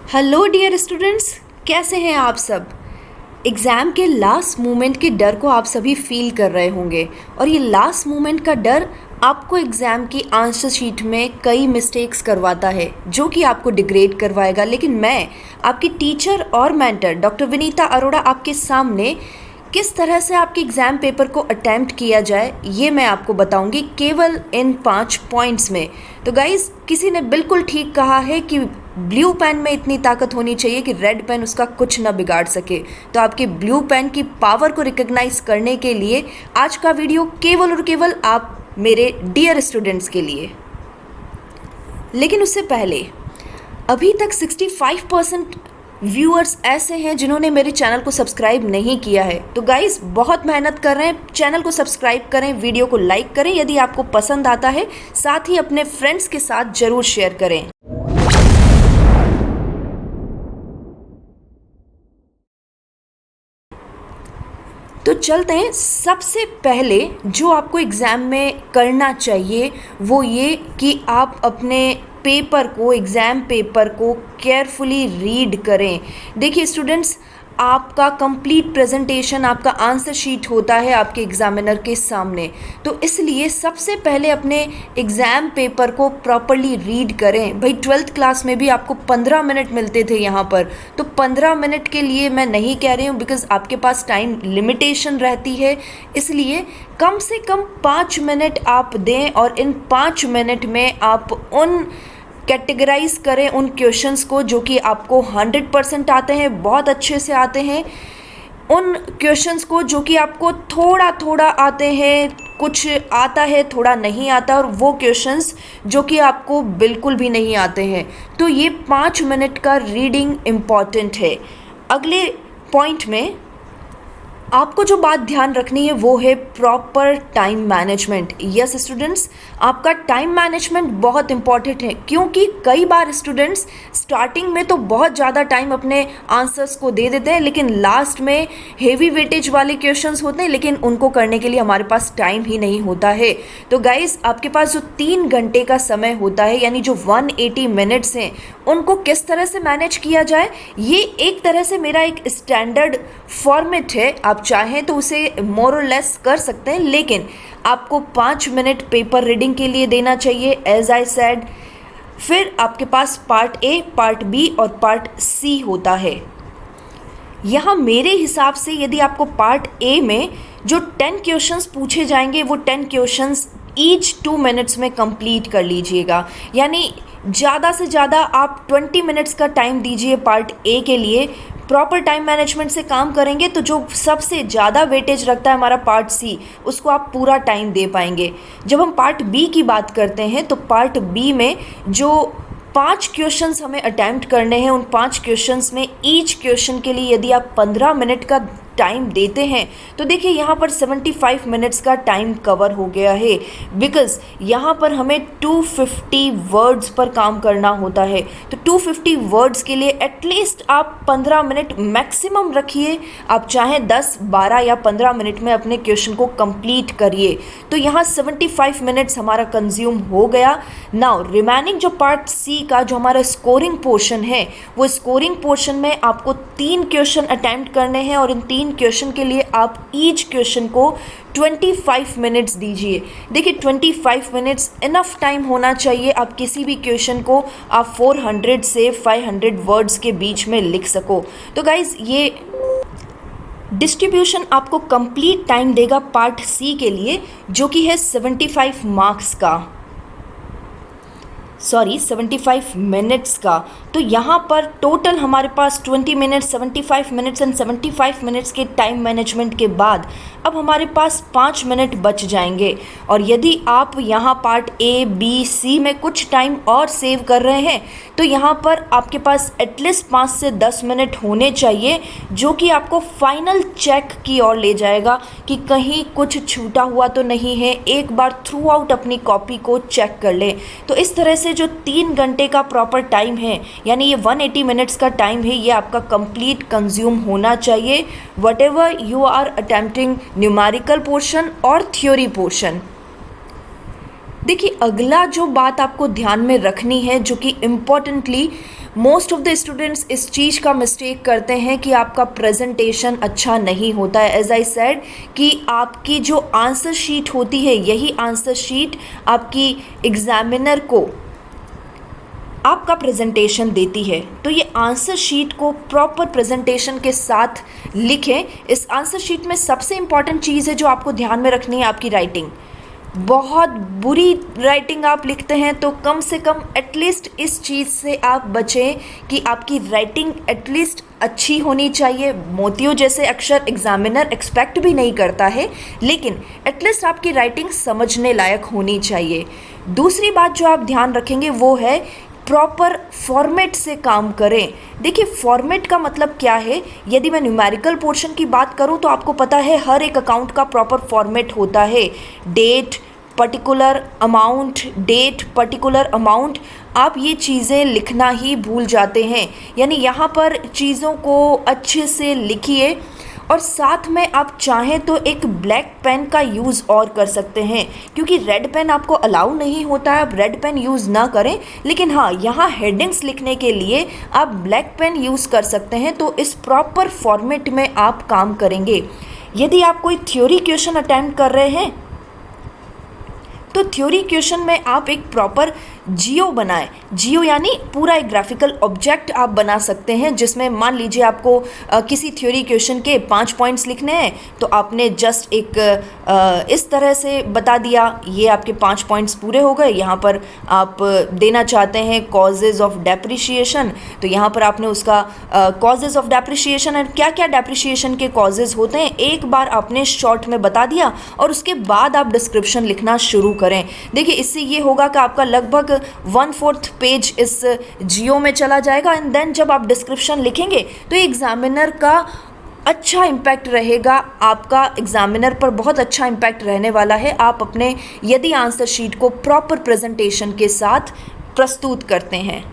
Hello dear students, कैसे हैं आप सब। एग्ज़ाम के लास्ट मोमेंट के डर को आप सभी फील कर रहे होंगे और ये लास्ट मोमेंट का डर आपको एग्ज़ाम की आंसर शीट में कई मिस्टेक्स करवाता है जो कि आपको डिग्रेड करवाएगा। लेकिन मैं आपकी टीचर और मेंटर डॉक्टर विनीता अरोड़ा आपके सामने किस तरह से आपके एग्ज़ाम पेपर को अटैम्प्ट किया जाए ये मैं आपको बताऊंगी केवल इन 5 पॉइंट्स में। तो गाइज़, किसी ने बिल्कुल ठीक कहा है कि ब्लू पेन में इतनी ताकत होनी चाहिए कि रेड पेन उसका कुछ ना बिगाड़ सके। तो आपके ब्लू पेन की पावर को रिकग्नाइज करने के लिए आज का वीडियो केवल और केवल आप मेरे डियर स्टूडेंट्स के लिए। लेकिन उससे पहले अभी तक 65% व्यूअर्स ऐसे हैं जिन्होंने मेरे चैनल को सब्सक्राइब नहीं किया है। तो गाइस, बहुत मेहनत कर रहे हैं, चैनल को सब्सक्राइब करें, वीडियो को लाइक करें यदि आपको पसंद आता है, साथ ही अपने फ्रेंड्स के साथ ज़रूर शेयर करें। तो चलते हैं। सबसे पहले जो आपको एग्ज़ाम में करना चाहिए वो ये कि आप अपने पेपर को, एग्ज़ाम पेपर को केयरफुली रीड करें। देखिए स्टूडेंट्स, आपका कंप्लीट प्रेजेंटेशन, आपका आंसर शीट होता है आपके एग्ज़ामिनर के सामने। तो इसलिए सबसे पहले अपने एग्ज़ाम पेपर को प्रॉपरली रीड करें। भाई 12th क्लास में भी आपको 15 मिनट मिलते थे यहाँ पर, तो 15 मिनट के लिए मैं नहीं कह रही हूँ बिकॉज़ आपके पास टाइम लिमिटेशन रहती है। इसलिए कम से कम 5 मिनट आप दें और इन 5 मिनट में आप उन कैटेगराइज करें उन क्वेश्चंस को जो कि आपको 100% आते हैं, बहुत अच्छे से आते हैं। उन क्वेश्चंस को जो कि आपको थोड़ा थोड़ा आते हैं, कुछ आता है थोड़ा नहीं आता, और वो क्वेश्चंस जो कि आपको बिल्कुल भी नहीं आते हैं। तो ये 5 मिनट का रीडिंग इम्पॉर्टेंट है। अगले पॉइंट में आपको जो बात ध्यान रखनी है वो है proper time management. Yes students, आपका टाइम मैनेजमेंट बहुत इंपॉर्टेंट है, क्योंकि कई बार स्टूडेंट्स स्टार्टिंग में तो बहुत ज़्यादा टाइम अपने आंसर्स को दे देते हैं, लेकिन लास्ट में हेवी वेटेज वाले क्वेश्चंस होते हैं, लेकिन उनको करने के लिए हमारे पास टाइम ही नहीं होता है। तो गाइस, आपके पास जो 3 घंटे का समय होता है, यानी जो 180 मिनट्स हैं, उनको किस तरह से मैनेज किया जाए, ये एक तरह से मेरा एक स्टैंडर्ड फॉर्मेट है। आप चाहें तो उसे मोर और लेस कर सकते हैं, लेकिन आपको 5 मिनट पेपर रीडिंग के लिए देना चाहिए एज आई सेड। फिर आपके पास पार्ट ए, पार्ट बी और पार्ट सी होता है। यहाँ मेरे हिसाब से यदि आपको पार्ट ए में जो 10 क्वेश्चंस पूछे जाएंगे वो 10 क्वेश्चंस ईच 2 मिनट्स में कंप्लीट कर लीजिएगा। यानी ज़्यादा से ज़्यादा आप 20 मिनट्स का टाइम दीजिए पार्ट ए के लिए। प्रॉपर टाइम मैनेजमेंट से काम करेंगे तो जो सबसे ज़्यादा वेटेज रखता है हमारा पार्ट सी, उसको आप पूरा टाइम दे पाएंगे। जब हम पार्ट बी की बात करते हैं तो पार्ट बी में जो 5 क्वेश्चंस हमें अटैम्प्ट करने हैं, उन 5 क्वेश्चंस में ईच क्वेश्चन के लिए यदि आप 15 मिनट का टाइम देते हैं तो देखिए यहाँ पर 75 मिनट्स का टाइम कवर हो गया है, बिकॉज़ यहाँ पर हमें 250 वर्ड्स पर काम करना होता है। तो 250 वर्ड्स के लिए एटलीस्ट आप 15 मिनट मैक्सिमम रखिए। आप चाहें 10, 12 या 15 मिनट में अपने क्वेश्चन को कंप्लीट करिए। तो यहाँ 75 मिनट्स हमारा कंज्यूम हो गया। नाउ रिमेनिंग जो पार्ट सी का जो हमारा स्कोरिंग पोर्शन है, वो स्कोरिंग पोर्शन में आपको 3 क्वेश्चन अटैम्प्ट करने हैं और इन 3 क्वेश्चन के लिए आप ईच क्वेश्चन को 25 मिनट्स दीजिए। देखिए 25 मिनट्स इनफ टाइम होना चाहिए, आप किसी भी क्वेश्चन को आप 400 से 500 वर्ड्स के बीच में लिख सको। तो गाइज, ये डिस्ट्रीब्यूशन आपको कंप्लीट टाइम देगा पार्ट सी के लिए, जो कि है 75 मार्क्स का, 75 मिनट्स का। तो यहाँ पर टोटल हमारे पास 20 मिनट्स, 75 मिनट्स एंड 75 मिनट्स के टाइम मैनेजमेंट के बाद अब हमारे पास 5 मिनट बच जाएंगे। और यदि आप यहाँ पार्ट ए, बी, सी में कुछ टाइम और सेव कर रहे हैं तो यहाँ पर आपके पास एटलीस्ट 5 से 10 मिनट होने चाहिए, जो कि आपको फाइनल चेक की ओर ले जाएगा कि कहीं कुछ छूटा हुआ तो नहीं है। एक बार थ्रू आउट अपनी कॉपी को चेक कर लें। तो इस तरह से जो 3 घंटे का प्रॉपर टाइम है, यानी ये 180 मिनट्स का टाइम है, ये आपका कंप्लीट कंज्यूम होना चाहिए whatever you are attempting numerical portion और थ्योरी पोर्शन। देखिए, अगला जो बात आपको ध्यान में रखनी है, जो कि importantly most of the students इस चीज़ का मिस्टेक करते हैं कि आपका प्रेजेंटेशन अच्छा नहीं होता है। एज आई सेड कि आपकी जो आंसर शीट होती है, यही आंसर शीट आपकी एग्जामिनर को आपका प्रेजेंटेशन देती है। तो ये आंसर शीट को प्रॉपर प्रेजेंटेशन के साथ लिखें। इस आंसर शीट में सबसे इम्पॉर्टेंट चीज़ है जो आपको ध्यान में रखनी है, आपकी राइटिंग। बहुत बुरी राइटिंग आप लिखते हैं तो कम से कम एटलीस्ट इस चीज़ से आप बचें कि आपकी राइटिंग एटलीस्ट अच्छी होनी चाहिए। मोतियों जैसे अक्षर एग्जामिनर एक्सपेक्ट भी नहीं करता है, लेकिन एटलीस्ट आपकी राइटिंग समझने लायक होनी चाहिए। दूसरी बात जो आप ध्यान रखेंगे वो है प्रॉपर फॉर्मेट से काम करें। देखिए, फॉर्मेट का मतलब क्या है। यदि मैं न्यूमेरिकल पोर्शन की बात करूं तो आपको पता है हर एक अकाउंट का प्रॉपर फॉर्मेट होता है। Date, particular amount, date, particular amount, आप ये चीज़ें लिखना ही भूल जाते हैं। यानी यहाँ पर चीज़ों को अच्छे से लिखिए और साथ में आप चाहें तो एक ब्लैक पेन का यूज़ और कर सकते हैं, क्योंकि रेड पेन आपको अलाउ नहीं होता है, आप रेड पेन यूज़ ना करें। लेकिन हाँ, यहाँ हेडिंग्स लिखने के लिए आप ब्लैक पेन यूज़ कर सकते हैं। तो इस प्रॉपर फॉर्मेट में आप काम करेंगे। यदि आप कोई थ्योरी क्वेश्चन अटेम्प्ट कर रहे हैं तो थ्योरी क्वेश्चन में आप एक प्रॉपर जियो बनाएं। जियो यानी पूरा एक ग्राफिकल ऑब्जेक्ट आप बना सकते हैं, जिसमें मान लीजिए आपको किसी थ्योरी क्वेश्चन के 5 पॉइंट्स लिखने हैं, तो आपने जस्ट एक इस तरह से बता दिया, ये आपके 5 पॉइंट्स पूरे हो गए। यहाँ पर आप देना चाहते हैं कॉजेज़ ऑफ डेप्रिशिएशन, तो यहाँ पर आपने उसका कॉजेज़ ऑफ डेप्रिशिएशन एंड क्या क्या डेप्रिशिएशन के कॉजेज़ होते हैं एक बार आपने शॉर्ट में बता दिया, और उसके बाद आप डिस्क्रिप्शन लिखना शुरू करें। देखिए, इससे ये होगा कि आपका लगभग 1/4 पेज इस जियो में चला जाएगा। एंड देन जब आप डिस्क्रिप्शन लिखेंगे तो एग्जामिनर का अच्छा इम्पैक्ट रहेगा, आपका एग्जामिनर पर बहुत अच्छा इम्पैक्ट रहने वाला है। आप अपने यदि आंसर शीट को प्रॉपर प्रेजेंटेशन के साथ प्रस्तुत करते हैं।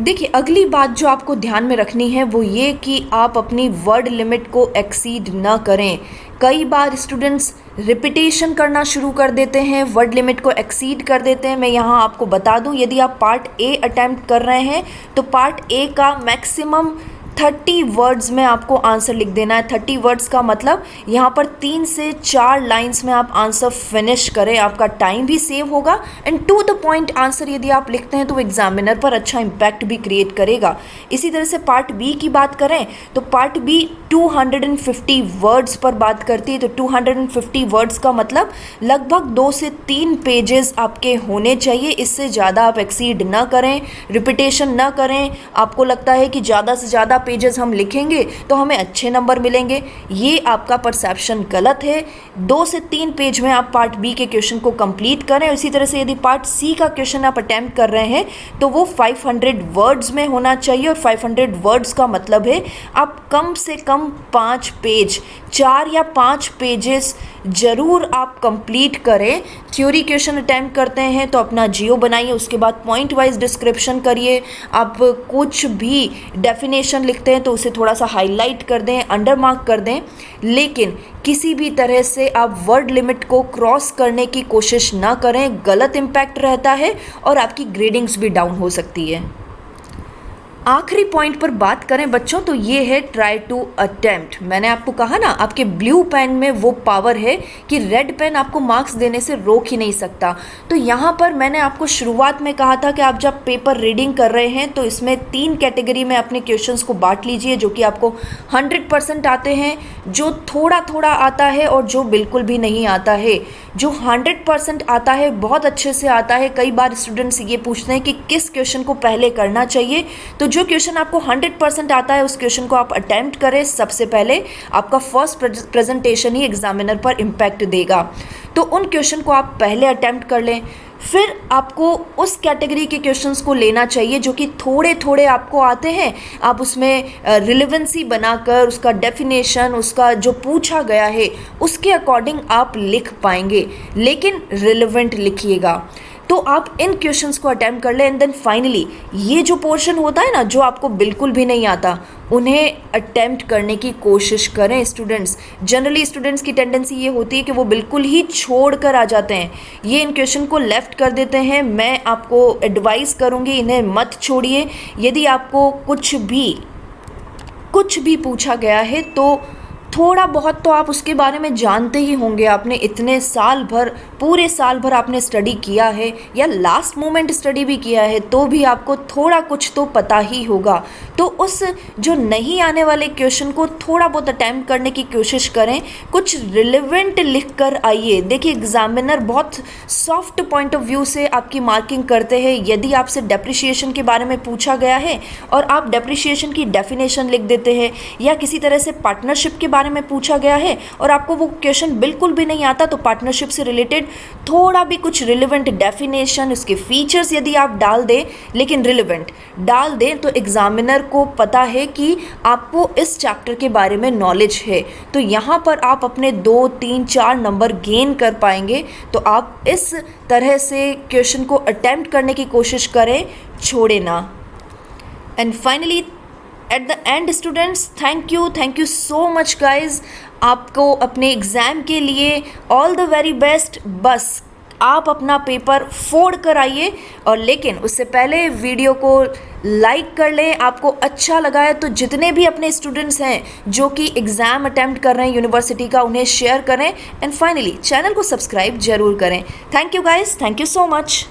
देखिए, अगली बात जो आपको ध्यान में रखनी है वो ये कि आप अपनी वर्ड लिमिट को एक्सीड न करें। कई बार स्टूडेंट्स रिपीटेशन करना शुरू कर देते हैं, वर्ड लिमिट को एक्सीड कर देते हैं। मैं यहाँ आपको बता दूँ, यदि आप पार्ट ए अटैम्प्ट कर रहे हैं तो पार्ट ए का मैक्सिमम 30 वर्ड्स में आपको आंसर लिख देना है। 30 वर्ड्स का मतलब यहाँ पर 3 से 4 लाइंस में आप आंसर फिनिश करें, आपका टाइम भी सेव होगा and to the point answer यदि आप लिखते हैं तो एग्जामिनर पर अच्छा इम्पैक्ट भी क्रिएट करेगा। इसी तरह से पार्ट बी की बात करें तो पार्ट बी 250 वर्ड्स पर बात करती है। तो 250 वर्ड्स का मतलब लगभग 2 से 3 पेजेस आपके होने चाहिए। इससे ज़्यादा आप एक्सीड ना करें, रिपीटेशन ना करें। आपको लगता है कि ज़्यादा से ज़्यादा पेजेस हम लिखेंगे तो हमें अच्छे नंबर मिलेंगे, ये आपका परसेप्शन गलत है। 2 से 3 पेज में आप पार्ट बी के क्वेश्चन को कंप्लीट करें। इसी तरह से यदि पार्ट सी का क्वेश्चन आप अटेम्प्ट कर रहे हैं तो वो 500 वर्ड्स में होना चाहिए। और 500 वर्ड्स का मतलब है आप कम से कम 5 पेज, 4 या 5 पेजेस ज़रूर आप कंप्लीट करें। थ्योरी क्वेश्चन अटेम्प्ट करते हैं तो अपना जियो बनाइए, उसके बाद पॉइंट वाइज डिस्क्रिप्शन करिए। आप कुछ भी डेफिनेशन लिखते हैं तो उसे थोड़ा सा हाईलाइट कर दें, अंडर मार्क कर दें, लेकिन किसी भी तरह से आप वर्ड लिमिट को क्रॉस करने की कोशिश ना करें। गलत इम्पैक्ट रहता है और आपकी ग्रेडिंग्स भी डाउन हो सकती है। आखिरी पॉइंट पर बात करें बच्चों तो ये है ट्राई टू अटेम्प्ट। मैंने आपको कहा ना, आपके ब्लू पेन में वो पावर है कि रेड पेन आपको मार्क्स देने से रोक ही नहीं सकता। तो यहाँ पर मैंने आपको शुरुआत में कहा था कि आप जब पेपर रीडिंग कर रहे हैं तो इसमें 3 कैटेगरी में अपने क्वेश्चंस को बांट लीजिए, जो कि आपको 100% आते हैं, जो थोड़ा थोड़ा आता है और जो बिल्कुल भी नहीं आता है। जो 100% आता है, बहुत अच्छे से आता है। कई बार स्टूडेंट्स ये पूछते हैं कि किस क्वेश्चन को पहले करना चाहिए। तो जो क्वेश्चन आपको 100% आता है उस क्वेश्चन को आप अटेम्प्ट करें सबसे पहले। आपका फर्स्ट प्रेजेंटेशन ही एग्जामिनर पर इम्पैक्ट देगा, तो उन क्वेश्चन को आप पहले अटेम्प्ट कर लें। फिर आपको उस कैटेगरी के क्वेश्चंस को लेना चाहिए जो कि थोड़े थोड़े आपको आते हैं। आप उसमें रिलेवेंसी बनाकर उसका डेफिनेशन, उसका जो पूछा गया है उसके अकॉर्डिंग आप लिख पाएंगे, लेकिन रिलेवेंट लिखिएगा। तो आप इन क्वेश्चंस को अटेम्प्ट कर लें एंड देन फाइनली ये जो पोर्शन होता है ना जो आपको बिल्कुल भी नहीं आता उन्हें अटेम्प्ट करने की कोशिश करें स्टूडेंट्स। जनरली स्टूडेंट्स की टेंडेंसी ये होती है कि वो बिल्कुल ही छोड़ कर आ जाते हैं, ये इन क्वेश्चन को लेफ्ट कर देते हैं। मैं आपको एडवाइस करूँगी इन्हें मत छोड़िए। यदि आपको कुछ भी पूछा गया है तो थोड़ा बहुत तो आप उसके बारे में जानते ही होंगे। आपने इतने साल भर, पूरे साल भर आपने स्टडी किया है या लास्ट मोमेंट स्टडी भी किया है तो भी आपको थोड़ा कुछ तो पता ही होगा। तो उस जो नहीं आने वाले क्वेश्चन को थोड़ा बहुत अटैम्प्ट करने की कोशिश करें, कुछ रिलेवेंट लिख कर आइए। देखिए एग्जामिनर बहुत सॉफ्ट पॉइंट ऑफ व्यू से आपकी मार्किंग करते हैं। यदि आपसे डेप्रिसिएशन के बारे में पूछा गया है और आप डेप्रिसिएशन की डेफिनेशन लिख देते हैं या किसी तरह से पार्टनरशिप के बारे में पूछा गया है और आपको वो क्वेश्चन बिल्कुल भी नहीं आता तो पार्टनरशिप से रिलेटेड थोड़ा भी कुछ रिलेवेंट डेफिनेशन, उसके फीचर्स यदि आप डाल दें लेकिन रिलेवेंट डाल दें तो एग्जामिनर को पता है कि आपको इस चैप्टर के बारे में नॉलेज है, तो यहाँ पर आप अपने 2, 3, 4 नंबर गेन कर पाएंगे। तो आप इस तरह से क्वेश्चन को अटेम्प्ट करने की कोशिश करें, छोड़े ना। And finally at the end students, thank you so much guys. आपको अपने एग्ज़ाम के लिए ऑल द वेरी बेस्ट। बस आप अपना पेपर फोड़ कर आइए, और लेकिन उससे पहले वीडियो को लाइक कर लें। आपको अच्छा लगा है तो जितने भी अपने स्टूडेंट्स हैं जो कि एग्ज़ाम अटेम्प्ट कर रहे हैं यूनिवर्सिटी का, उन्हें शेयर करें एंड फाइनली चैनल को सब्सक्राइब जरूर करें। Thank you guys, thank you so much.